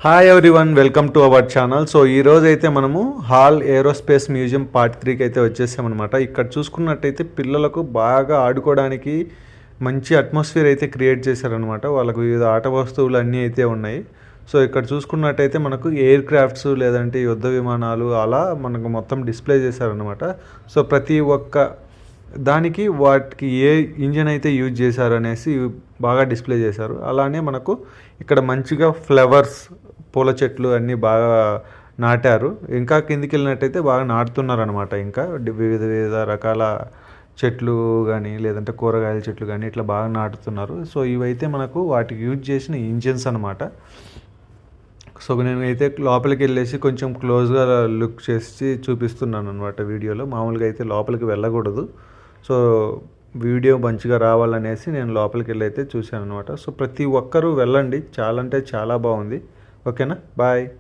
Hi everyone, welcome to our channel. So ఈ రోజు అయితే మనము హాల్ ఏరోస్పేస్ మ్యూజియం పార్ట్ 3కి అయితే వచ్చేసామన్నమాట. ఇక్కడ చూసుకున్నట్టయితే పిల్లలకు బాగా ఆడుకోవడానికి మంచి అట్మాస్ఫియర్ అయితే క్రియేట్ చేశారనమాట. వాళ్ళకు వివిధ ఆట వస్తువులు అన్నీ అయితే ఉన్నాయి. సో ఇక్కడ చూసుకున్నట్టయితే మనకు ఎయిర్ క్రాఫ్ట్స్ లేదంటే యుద్ధ విమానాలు అలా మనకు మొత్తం డిస్ప్లే చేశారనమాట. సో ప్రతి ఒక్క దానికి వాటికి ఏ ఇంజిన్ అయితే యూజ్ చేశారు అనేసి బాగా డిస్ప్లే చేశారు. అలానే మనకు ఇక్కడ మంచిగా ఫ్లవర్స్, పూల చెట్లు అన్నీ బాగా నాటారు. ఇంకా కిందికి వెళ్ళినట్టయితే బాగా నాటుతున్నారు అనమాట. ఇంకా వివిధ వివిధ రకాల చెట్లు కానీ లేదంటే కూరగాయల చెట్లు కానీ ఇట్లా బాగా నాటుతున్నారు. సో ఇవైతే మనకు వాటికి యూజ్ చేసిన ఇంజిన్స్ అనమాట. సో నేను అయితే లోపలికి వెళ్ళేసి కొంచెం క్లోజ్గా లుక్ చేసి చూపిస్తున్నాను అనమాట వీడియోలో. మామూలుగా అయితే లోపలికి వెళ్ళకూడదు. సో వీడియో మంచిగా రావాలనేసి నేను లోపలికి వెళ్ళి అయితే చూశాను అనమాట. సో ప్రతి ఒక్కరూ వెళ్ళండి, చాలా అంటే చాలా బాగుంది. ఓకేనా, బాయ్.